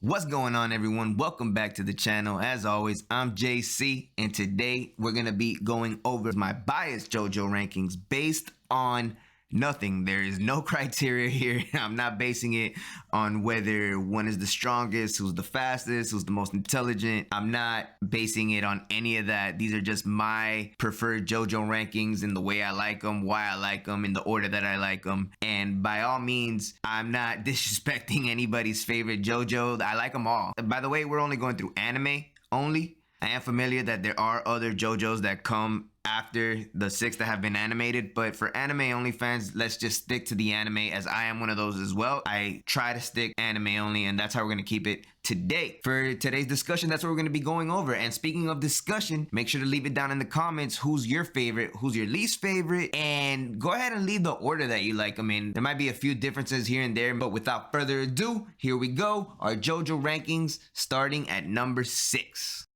What's going on, everyone? Welcome back to the channel. As always, I'm JC, and today we're gonna be going over my biased JoJo rankings based on nothing. There is no criteria here. I'm not basing it on whether one is the strongest, who's the fastest, who's the most intelligent. I'm not basing it on any of that. These are just my preferred JoJo rankings in the way I like them, why I like them, in the order that I like them. And by all means, I'm not disrespecting anybody's favorite JoJo. I like them all. By the way, we're only going through anime only. I am familiar that there are other JoJos that come after the 6 that have been animated, but for anime only fans, let's just stick to the anime, as I am one of those as well. I try to stick anime only, and that's how we're going to keep it today. For today's discussion, that's what we're going to be going over. And speaking of discussion, make sure to leave it down in the comments who's your favorite, who's your least favorite, and go ahead and leave the order that you like them in. There might be a few differences here and there, but without further ado, here we go. Our JoJo rankings starting at number 6.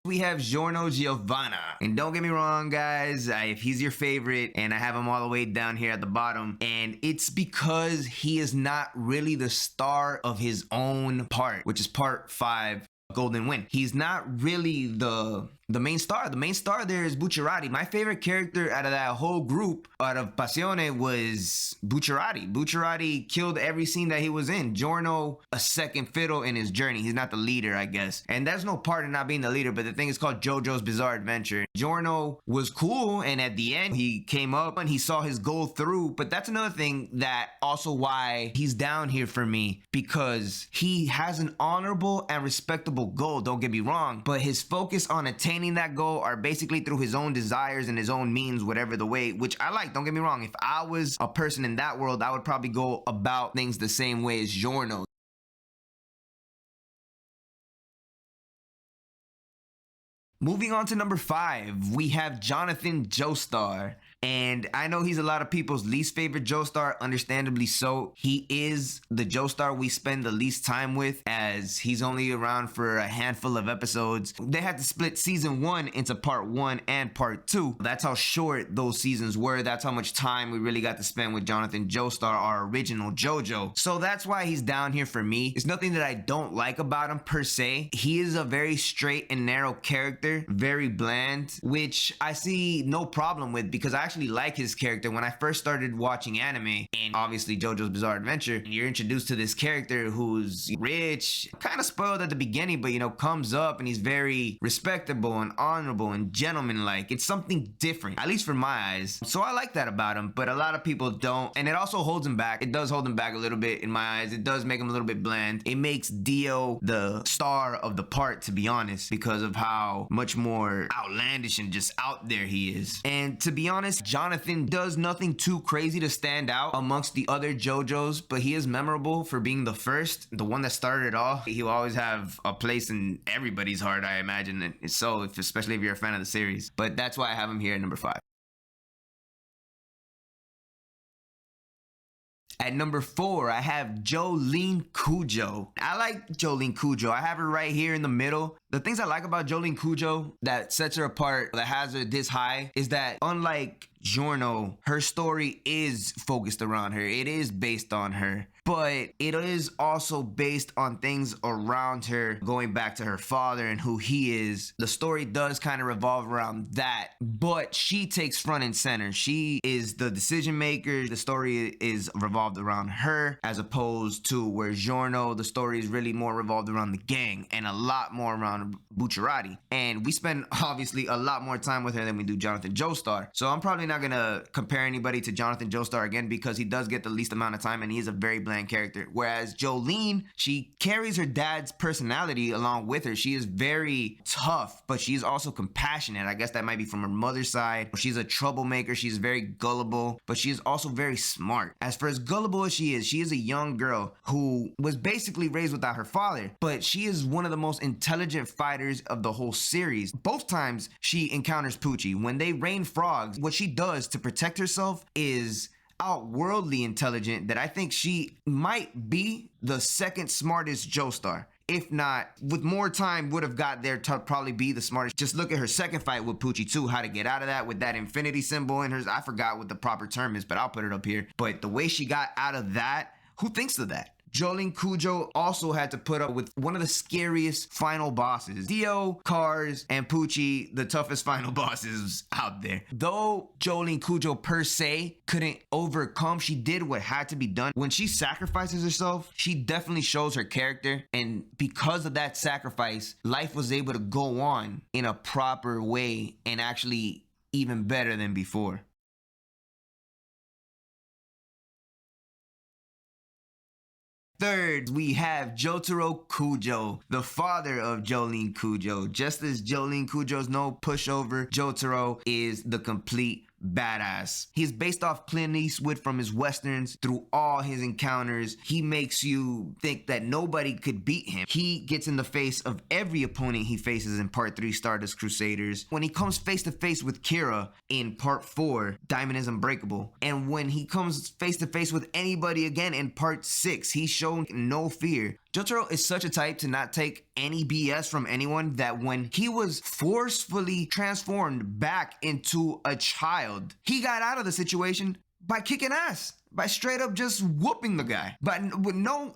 We have Giorno Giovanna, and don't get me wrong, guys, if he's your favorite, and I have him all the way down here at the bottom, and it's because he is not really the star of his own part, which is part 5, Golden Wind. He's not really the main star. The main star there is Bucciarati. My favorite character out of that whole group, out of Passione, was Bucciarati. Bucciarati killed every scene that he was in. Giorno, a second fiddle in his journey. He's not the leader, I guess. And there's no part in not being the leader, but the thing is called Jojo's Bizarre Adventure. Giorno was cool, and at the end, he came up and he saw his goal through. But that's another thing that also why he's down here for me, because he has an honorable and respectable goal, don't get me wrong, but his focus on attaining that goal are basically through his own desires and his own means, whatever the way, which I like. Don't get me wrong. If I was a person in that world, I would probably go about things the same way as Giorno. Moving on to number 5, we have Jonathan JOESTAR. And I know he's a lot of people's least favorite JOESTAR, understandably so. He is the JOESTAR we spend the least time with, as he's only around for a handful of episodes. They had to split season 1 into part 1 and part 2. That's how short those seasons were. That's how much time we really got to spend with Jonathan JOESTAR, our original JoJo. So that's why he's down here for me. It's nothing that I don't like about him per se. He is a very straight and narrow character, very bland, which I see no problem with, because I actually like his character. When I first started watching anime, and obviously JoJo's Bizarre Adventure, you're introduced to this character who's rich, kind of spoiled at the beginning, but you know, comes up and he's very respectable and honorable and gentlemanlike. It's something different, at least for my eyes. So I like that about him, but a lot of people don't, and it also holds him back. It does hold him back a little bit in my eyes. It does make him a little bit bland. It makes Dio the star of the part, to be honest, because of how much more outlandish and just out there he is. And to be honest, Jonathan does nothing too crazy to stand out amongst the other JoJos, but he is memorable for being the first, the one that started it all. He'll always have a place in everybody's heart, I imagine. So, especially if you're a fan of the series. But that's why I have him here at number 5. At number 4, I have Jolene Cujo. I like Jolene Cujo. I have her right here in the middle. The things I like about Jolene Cujo that sets her apart, that has her this high, is that unlike Giorno, her story is focused around her. It is based on her, but it is also based on things around her, going back to her father and who he is. The story does kind of revolve around that, but she takes front and center. She is the decision maker. The story is revolved around her, as opposed to where Giorno, the story is really more revolved around the gang and a lot more around Bucciarati. And we spend obviously a lot more time with her than we do Jonathan JOESTAR. So I'm probably not gonna compare anybody to Jonathan JOESTAR again, because he does get the least amount of time and he is a very bland character. Whereas Jolene, she carries her dad's personality along with her. She is very tough, but she's also compassionate. I guess that might be from her mother's side. She's a troublemaker. She's very gullible, but she is also very smart. As for as gullible as she is a young girl who was basically raised without her father, but she is one of the most intelligent fighters of the whole series. Both times she encounters Poochie, when they rain frogs, what she does to protect herself is outworldly intelligent, that I think she might be the second smartest JOESTAR. if not, with more time, would have got there to probably be the smartest. Just look at her second fight with Poochie too, how to get out of that with that infinity symbol in hers. I forgot what the proper term is, but I'll put it up here. But the way she got out of that, who thinks of that? Jolene Cujo also had to put up with one of the scariest final bosses. Dio, Cars, and Poochie, the toughest final bosses out there. Though Jolene Cujo per se couldn't overcome, she did what had to be done. When she sacrifices herself, she definitely shows her character. And because of that sacrifice, life was able to go on in a proper way and actually even better than before. Third, we have Jotaro Kujo, the father of Jolene Cujo. Just as Jolene Cujo's no pushover, Jotaro is the complete badass. He's based off Clint Eastwood from his westerns. Through all his encounters, he makes you think that nobody could beat him. He gets in the face of every opponent he faces in Part 3 Stardust Crusaders. When he comes face to face with Kira in Part 4 Diamond is Unbreakable, and when he comes face to face with anybody again in Part 6, he's shown no fear. Jotaro is such a type to not take any BS from anyone that when he was forcefully transformed back into a child, he got out of the situation by kicking ass. By straight up just whooping the guy. But with no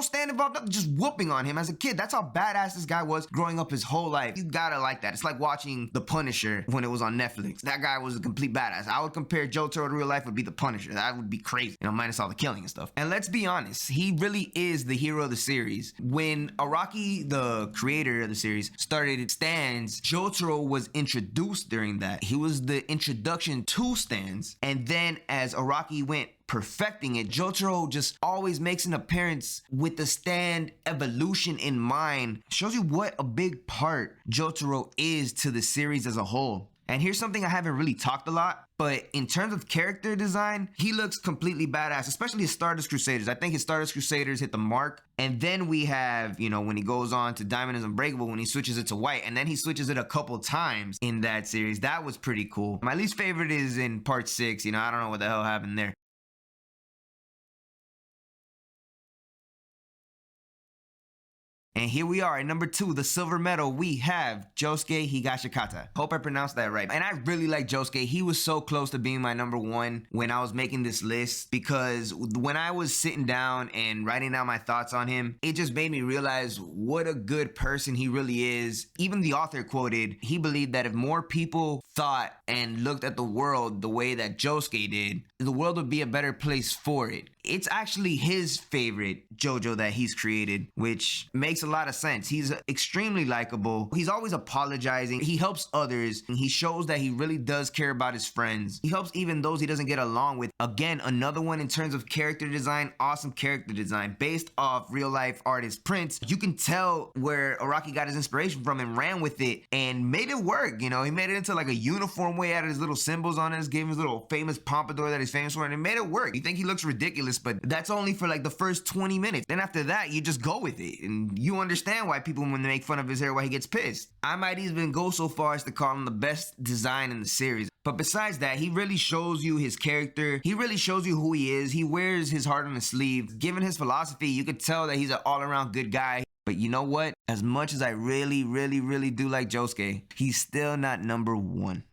stand involved, nothing, just whooping on him as a kid. That's how badass this guy was growing up his whole life. You gotta like that. It's like watching The Punisher when it was on Netflix. That guy was a complete badass. I would compare Jotaro to real life would be The Punisher. That would be crazy, minus all the killing and stuff. And let's be honest, he really is the hero of the series. When Araki, the creator of the series, started stands, Jotaro was introduced during that. He was the introduction to stands. And then as Araki went perfecting it, Jotaro just always makes an appearance with the stand evolution in mind. Shows you what a big part Jotaro is to the series as a whole. And here's something I haven't really talked a lot, but in terms of character design, he looks completely badass, especially his Stardust Crusaders. I think his Stardust Crusaders hit the mark. And then we have, when he goes on to Diamond is Unbreakable, when he switches it to white, and then he switches it a couple times in that series. That was pretty cool. My least favorite is in Part 6. I don't know what the hell happened there. And here we are at number 2, the silver medal. We have Josuke Higashikata. Hope I pronounced that right. And I really like Josuke. He was so close to being my number 1 when I was making this list, because when I was sitting down and writing down my thoughts on him, it just made me realize what a good person he really is. Even the author quoted, he believed that if more people thought and looked at the world the way that Josuke did, the world would be a better place for it. It's actually his favorite JoJo that he's created, which makes a lot of sense. He's extremely likable. He's always apologizing. He helps others. And he shows that he really does care about his friends. He helps even those he doesn't get along with. Again, another one in terms of character design, awesome character design based off real life artist Prince. You can tell where Araki got his inspiration from and ran with it and made it work. He made it into like a uniform way, out of his little symbols on it, gave him his little famous pompadour that he's famous for, and it made it work. You think he looks ridiculous, but that's only for like the first 20 minutes. Then after that, you just go with it. And you understand why people, when they make fun of his hair, why he gets pissed. I might even go so far as to call him the best design in the series. But besides that, he really shows you his character. He really shows you who he is. He wears his heart on his sleeve. Given his philosophy, you could tell that he's an all-around good guy. But you know what? As much as I really do like Josuke, he's still not number 1.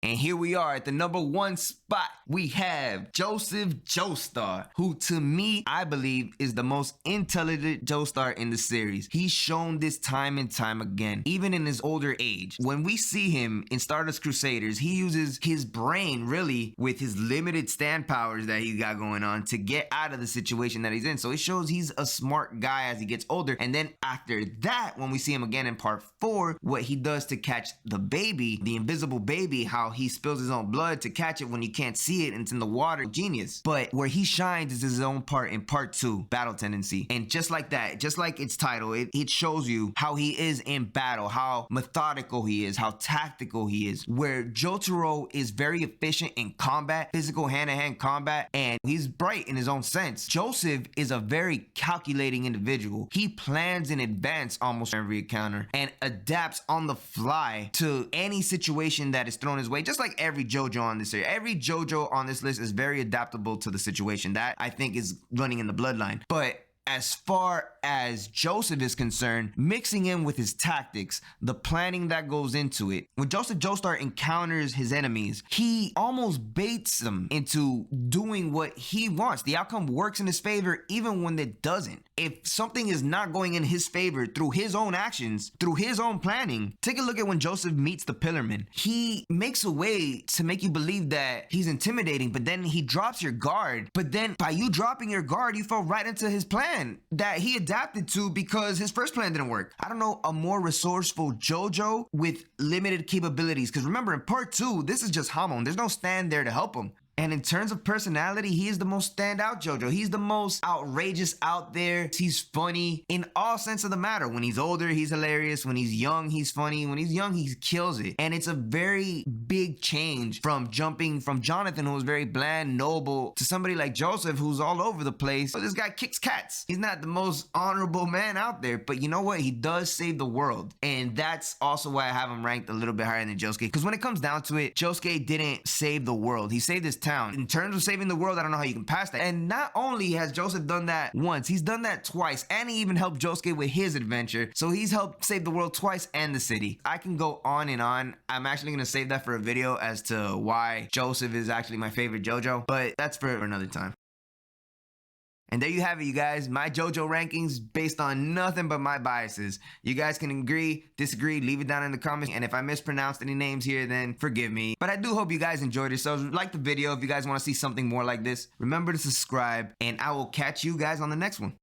And here we are at the number 1 spot. We have Joseph JOESTAR, who to me, I believe, is the most intelligent JOESTAR in the series. He's shown this time and time again, even in his older age. When we see him in Stardust Crusaders, he uses his brain, really, with his limited stand powers that he's got going on to get out of the situation that he's in. So it shows he's a smart guy as he gets older. And then after that, when we see him again in Part 4, what he does to catch the baby, the invisible baby, how he spills his own blood to catch it when you can't see it and it's in the water. Genius. But where he shines is his own part in Part 2, Battle Tendency. And just like that, just like its title, it shows you how he is in battle, how methodical he is, how tactical he is. Where Jotaro is very efficient in combat, physical hand-to-hand combat, and he's bright in his own sense. Joseph is a very calculating individual. He plans in advance almost every encounter and adapts on the fly to any situation that is thrown his way. just like every JoJo on this series, every JoJo on this list is very adaptable to the situation. That I think is running in the bloodline. But as far as Joseph is concerned, mixing in with his tactics, the planning that goes into it. When Joseph Joestar encounters his enemies, he almost baits them into doing what he wants. The outcome works in his favor even when it doesn't. If something is not going in his favor through his own actions, through his own planning, take a look at when Joseph meets the Pillarman. He makes a way to make you believe that he's intimidating, but then he drops your guard. But then by you dropping your guard, you fell right into his plan that he adapted to because his first plan didn't work. I don't know a more resourceful JoJo with limited capabilities. Because remember, in part 2, this is just Hamon. There's no stand there to help him. And in terms of personality, he is the most standout JoJo. He's the most outrageous out there. He's funny in all sense of the matter. When he's older, he's hilarious. When he's young, he's funny. When he's young, he kills it. And it's a very big change from jumping from Jonathan, who was very bland, noble, to somebody like Joseph, who's all over the place. But this guy kicks cats. He's not the most honorable man out there. But you know what? He does save the world. And that's also why I have him ranked a little bit higher than Josuke. Because when it comes down to it, Josuke didn't save the world. He saved his town. In terms of saving the world, I don't know how you can pass that. And not only has Joseph done that once, he's done that twice, and he even helped Josuke with his adventure. So he's helped save the world twice and the city. I can go on and on. I'm actually going to save that for a video as to why Joseph is actually my favorite JoJo, but that's for another time. And there you have it, you guys. My JoJo rankings based on nothing but my biases. You guys can agree, disagree, leave it down in the comments. And if I mispronounced any names here, then forgive me. But I do hope you guys enjoyed it. So like the video if you guys want to see something more like this. Remember to subscribe, and I will catch you guys on the next one.